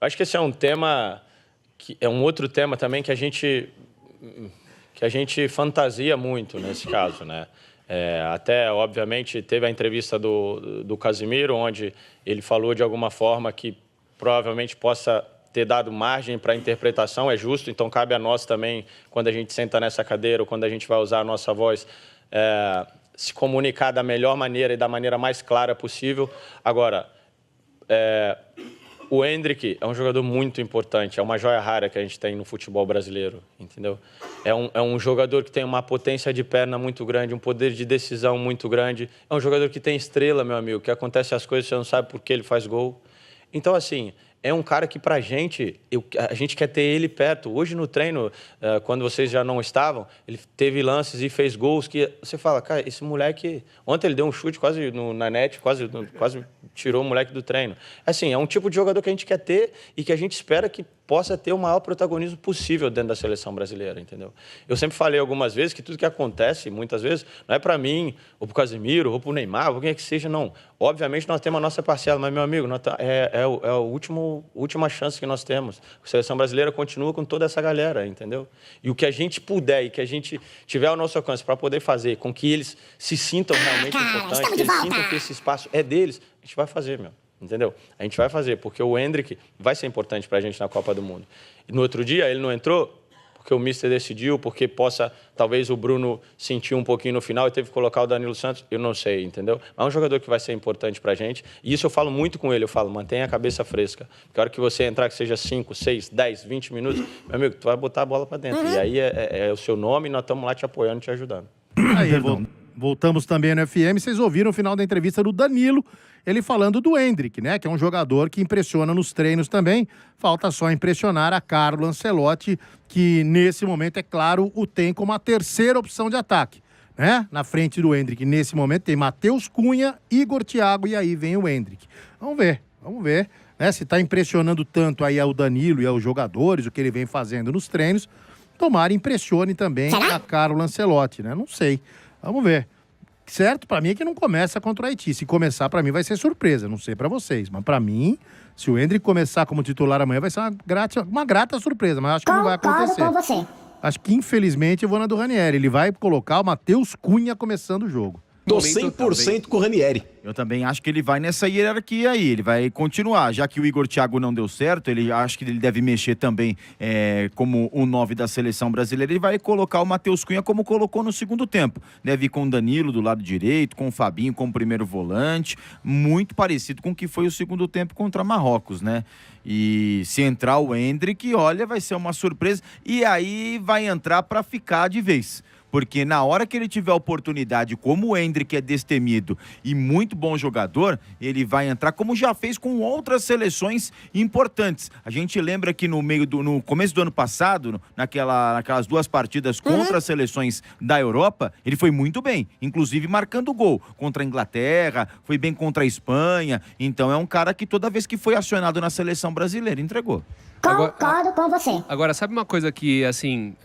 Acho que esse é um tema, que é um outro tema também que a gente fantasia muito nesse caso, né? Até, obviamente, teve a entrevista do Casimiro, onde ele falou de alguma forma que provavelmente possa ter dado margem para interpretação, é justo, então cabe a nós também, quando a gente senta nessa cadeira ou quando a gente vai usar a nossa voz, se comunicar da melhor maneira e da maneira mais clara possível. Agora, o Endrick é um jogador muito importante, é uma joia rara que a gente tem no futebol brasileiro, entendeu? É um jogador que tem uma potência de perna muito grande, um poder de decisão muito grande. É um jogador que tem estrela, meu amigo, que acontece as coisas, você não sabe por que ele faz gol. Então, assim, é um cara que, pra gente, a gente quer ter ele perto. Hoje no treino, quando vocês já não estavam, ele teve lances e fez gols que você fala, cara, esse moleque... Ontem ele deu um chute quase na net, quase tirou o moleque do treino. Assim, é um tipo de jogador que a gente quer ter e que a gente espera que possa ter o maior protagonismo possível dentro da seleção brasileira, entendeu? Eu sempre falei algumas vezes que tudo que acontece, muitas vezes, não é para mim, ou para o Casimiro, ou para o Neymar, ou quem é que seja, não. Obviamente nós temos a nossa parcela, mas, meu amigo, é a última chance que nós temos. A seleção brasileira continua com toda essa galera, entendeu? E o que a gente puder e que a gente tiver ao nosso alcance para poder fazer com que eles se sintam realmente importantes, que eles sintam que esse espaço é deles, a gente vai fazer, meu. Entendeu? A gente vai fazer, porque o Endrick vai ser importante para a gente na Copa do Mundo. E no outro dia ele não entrou porque o Mister decidiu, porque talvez o Bruno sentiu um pouquinho no final e teve que colocar o Danilo Santos, eu não sei, entendeu? Mas é um jogador que vai ser importante para a gente, e isso eu falo muito com ele, eu falo, mantenha a cabeça fresca, porque a hora que você entrar, que seja 5, 6, 10, 20 minutos, meu amigo, tu vai botar a bola para dentro, e aí é o seu nome e nós estamos lá te apoiando, te ajudando. Aí, voltamos também no FM, vocês ouviram o final da entrevista do Danilo, ele falando do Endrick, né, que é um jogador que impressiona nos treinos também, falta só impressionar a Carlo Ancelotti, que nesse momento, é claro, o tem como a terceira opção de ataque, né, na frente do Endrick, nesse momento tem Matheus Cunha, Igor Thiago e aí vem o Endrick. Vamos ver, né, se tá impressionando tanto aí ao Danilo e aos jogadores, o que ele vem fazendo nos treinos, tomara impressione também a Carlo Ancelotti, né, não sei, vamos ver. Certo, pra mim é que não começa contra o Haiti. Se começar, pra mim vai ser surpresa. Não sei pra vocês, mas pra mim, se o Endrick começar como titular amanhã, vai ser uma grata surpresa, mas acho que não vai acontecer. Com você. Acho que, infelizmente, eu vou na do Ranieri. Ele vai colocar o Matheus Cunha começando o jogo. Tô 100% com o Ranieri. Eu também acho que ele vai nessa hierarquia aí, ele vai continuar. Já que o Igor Thiago não deu certo, acho que ele deve mexer também como o 9 da seleção brasileira. Ele vai colocar o Matheus Cunha como colocou no segundo tempo. Deve ir com o Danilo do lado direito, com o Fabinho como primeiro volante. Muito parecido com o que foi o segundo tempo contra Marrocos, né? E se entrar o Endrick, olha, vai ser uma surpresa. E aí vai entrar para ficar de vez. Porque na hora que ele tiver oportunidade, como o Endrick é destemido e muito bom jogador, ele vai entrar como já fez com outras seleções importantes. A gente lembra que no começo do ano passado, naquelas duas partidas contra as seleções da Europa, ele foi muito bem, inclusive marcando gol contra a Inglaterra, foi bem contra a Espanha. Então é um cara que toda vez que foi acionado na seleção brasileira, entregou. Concordo com você. Agora, sabe uma coisa que, assim,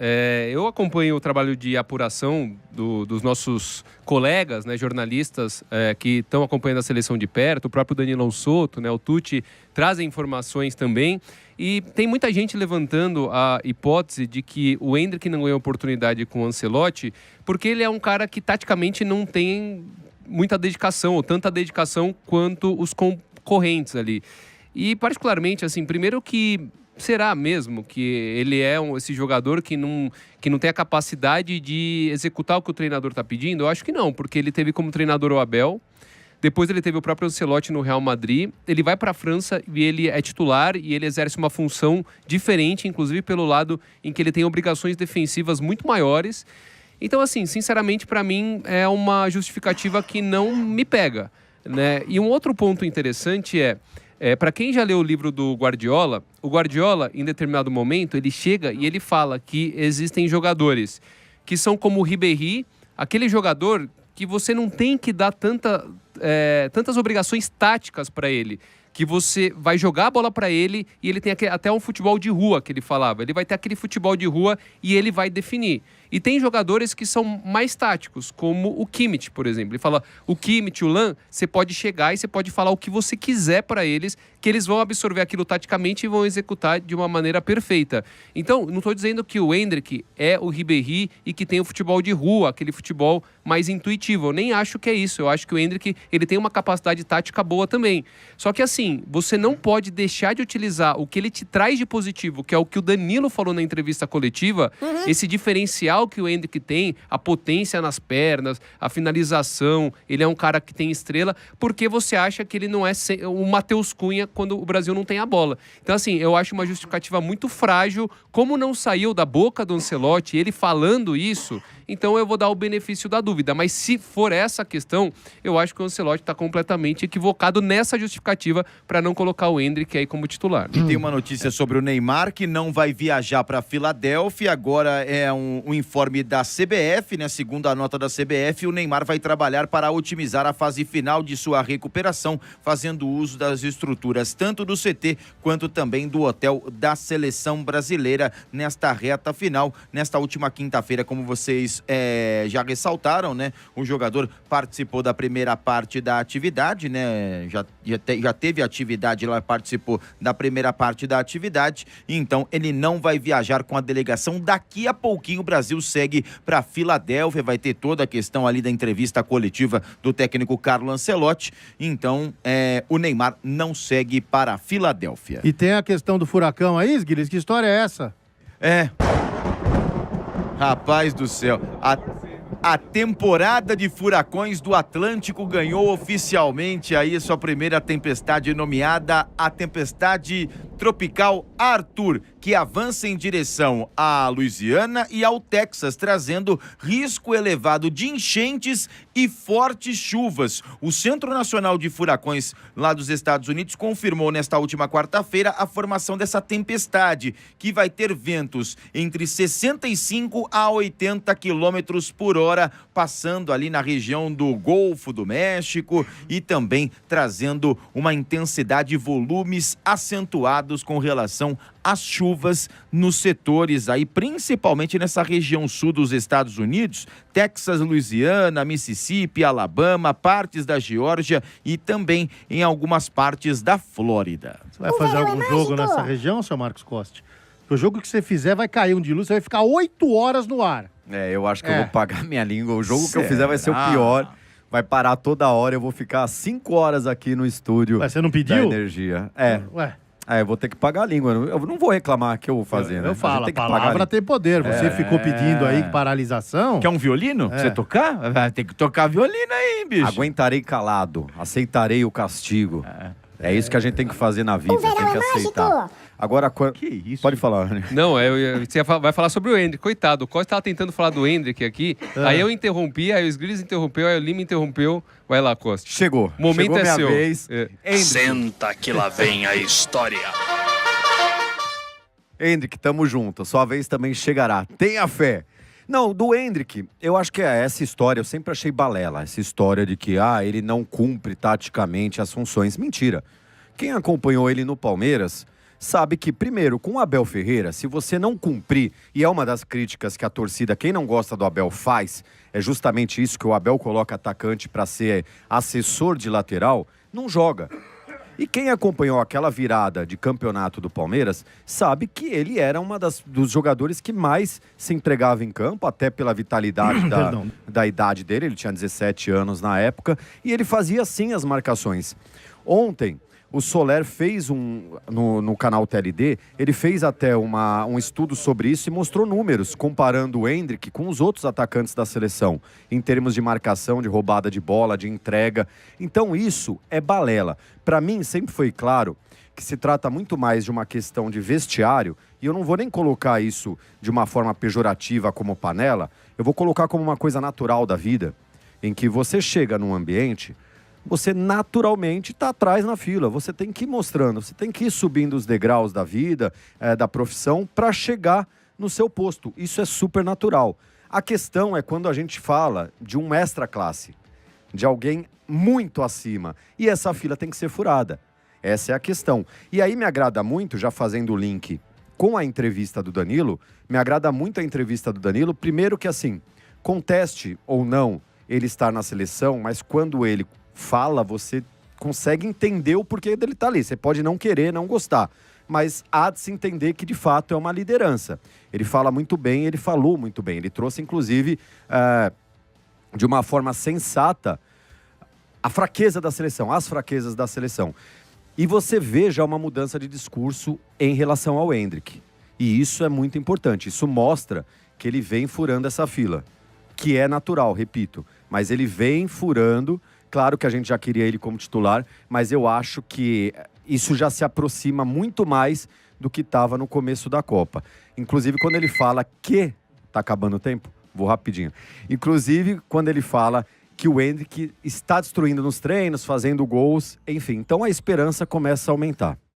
eu acompanho o trabalho de apuração dos nossos colegas, né, jornalistas que estão acompanhando a seleção de perto, o próprio Danilão Souto, né, o Tucci, trazem informações também, e tem muita gente levantando a hipótese de que o Endrick não ganhou oportunidade com o Ancelotti, porque ele é um cara que taticamente não tem muita dedicação, ou tanta dedicação quanto os concorrentes ali. E, particularmente, assim, primeiro que... Será mesmo que ele é esse jogador que não tem a capacidade de executar o que o treinador está pedindo? Eu acho que não, porque ele teve como treinador o Abel, depois ele teve o próprio Ancelotti no Real Madrid, ele vai para a França e ele é titular e ele exerce uma função diferente, inclusive pelo lado em que ele tem obrigações defensivas muito maiores. Então, assim, sinceramente, para mim é uma justificativa que não me pega, né? E um outro ponto interessante para quem já leu o livro do Guardiola, o Guardiola, em determinado momento, ele chega e ele fala que existem jogadores que são como o Ribéry, aquele jogador que você não tem que dar tantas obrigações táticas para ele, que você vai jogar a bola para ele e ele tem até um futebol de rua que ele falava. Ele vai ter aquele futebol de rua e ele vai definir. E tem jogadores que são mais táticos, como o Kimmich, por exemplo. Ele fala, o Kimmich, o Lan, você pode chegar e você pode falar o que você quiser para eles, que eles vão absorver aquilo taticamente e vão executar de uma maneira perfeita. Então, não estou dizendo que o Endrick é o Ribéry e que tem o futebol de rua, aquele futebol mais intuitivo. Eu nem acho que é isso. Eu acho que o Endrick, ele tem uma capacidade tática boa também. Só que assim, você não pode deixar de utilizar o que ele te traz de positivo, que é o que o Danilo falou na entrevista coletiva, esse diferencial que o Endrick tem, a potência nas pernas, a finalização, ele é um cara que tem estrela, porque você acha que ele não é o Matheus Cunha quando o Brasil não tem a bola. Então assim, eu acho uma justificativa muito frágil, como não saiu da boca do Ancelotti, ele falando isso, então eu vou dar o benefício da dúvida. Mas se for essa a questão, eu acho que o Ancelotti está completamente equivocado nessa justificativa para não colocar o Endrick aí como titular. E tem uma notícia sobre o Neymar, que não vai viajar para Filadélfia. Agora é um informe da CBF, né? Segundo a nota da CBF, o Neymar vai trabalhar para otimizar a fase final de sua recuperação, fazendo uso das estruturas tanto do CT quanto também do hotel da seleção brasileira nesta reta final. Nesta última quinta-feira, como vocês já ressaltaram, né? O jogador participou da primeira parte da atividade, né? Já teve atividade lá, participou da primeira parte da atividade, então ele não vai viajar com a delegação. Daqui a pouquinho o Brasil segue para Filadélfia, vai ter toda a questão ali da entrevista coletiva do técnico Carlo Ancelotti, então o Neymar não segue para Filadélfia. E tem a questão do furacão aí, Guilherme, que história é essa? Rapaz do céu, a temporada de furacões do Atlântico ganhou oficialmente aí sua primeira tempestade, nomeada a tempestade tropical Arthur, que avança em direção à Louisiana e ao Texas, trazendo risco elevado de enchentes e fortes chuvas. O Centro Nacional de Furacões lá dos Estados Unidos confirmou nesta última quarta-feira a formação dessa tempestade, que vai ter ventos entre 65 a 80 quilômetros por hora, passando ali na região do Golfo do México e também trazendo uma intensidade e volumes acentuados com relação às chuvas nos setores aí, principalmente nessa região sul dos Estados Unidos, Texas, Louisiana, Mississippi, Alabama, partes da Geórgia e também em algumas partes da Flórida. Você vai fazer algum jogo nessa região, seu Marcos Costa? O jogo que você fizer vai cair um dilúvio, você vai ficar 8 horas no ar. Eu acho que eu vou pagar minha língua. O jogo que eu fizer vai ser o pior. Vai parar toda hora, eu vou ficar 5 horas aqui no estúdio. Mas você não pediu? Da Energia. Ué. Eu vou ter que pagar a língua. Eu não vou reclamar que eu vou fazer, né? Eu falo, a palavra tem poder. Você ficou pedindo aí paralisação. Quer um violino? Pra você tocar? Vai ter que tocar violino aí, bicho. Aguentarei calado. Aceitarei o castigo. É isso que a gente tem que fazer na vida. O verão Tem que é aceitar. mágico. Agora, Que isso? pode falar, né? Não, você vai falar sobre o Endrick. Coitado, o Costa estava tentando falar do Endrick aqui, aí eu interrompi, aí o Sgrills interrompeu, aí o Lima interrompeu. Vai lá, Costa. Chegou. O momento Chegou é minha seu. vez. Senta que lá vem a história. Endrick, tamo junto. Sua vez também chegará. Tenha fé. Não, do Endrick, eu acho que essa história, eu sempre achei balela. Essa história de que, ele não cumpre taticamente as funções. Mentira. Quem acompanhou ele no Palmeiras sabe que, primeiro, com o Abel Ferreira, se você não cumprir, e é uma das críticas que a torcida, quem não gosta do Abel faz, é justamente isso, que o Abel coloca atacante para ser assessor de lateral, não joga. E quem acompanhou aquela virada de campeonato do Palmeiras sabe que ele era dos jogadores que mais se entregava em campo, até pela vitalidade da idade dele, ele tinha 17 anos na época, e ele fazia sim as marcações. Ontem, o Soler fez no canal TLD, ele fez até um estudo sobre isso e mostrou números, comparando o Endrick com os outros atacantes da seleção, em termos de marcação, de roubada de bola, de entrega. Então isso é balela. Para mim sempre foi claro que se trata muito mais de uma questão de vestiário, e eu não vou nem colocar isso de uma forma pejorativa como panela, eu vou colocar como uma coisa natural da vida, em que você chega num ambiente, você naturalmente está atrás na fila. Você tem que ir mostrando, você tem que ir subindo os degraus da vida, da profissão, para chegar no seu posto. Isso é super natural. A questão é quando a gente fala de um extra classe, de alguém muito acima. E essa fila tem que ser furada. Essa é a questão. E aí me agrada muito, já fazendo o link com a entrevista do Danilo, me agrada muito a entrevista do Danilo. Primeiro que, assim, conteste ou não ele estar na seleção, mas quando ele fala, você consegue entender o porquê dele estar ali. Você pode não querer, não gostar, mas há de se entender que, de fato, é uma liderança. Ele fala muito bem, ele falou muito bem. Ele trouxe, inclusive, de uma forma sensata, a fraqueza da seleção, as fraquezas da seleção. E você vê já uma mudança de discurso em relação ao Endrick. E isso é muito importante. Isso mostra que ele vem furando essa fila, que é natural, repito. Mas ele vem furando. Claro que a gente já queria ele como titular, mas eu acho que isso já se aproxima muito mais do que estava no começo da Copa. Inclusive, quando ele fala que... Tá acabando o tempo? Vou rapidinho. Inclusive, quando ele fala que o Endrick está destruindo nos treinos, fazendo gols, enfim. Então a esperança começa a aumentar.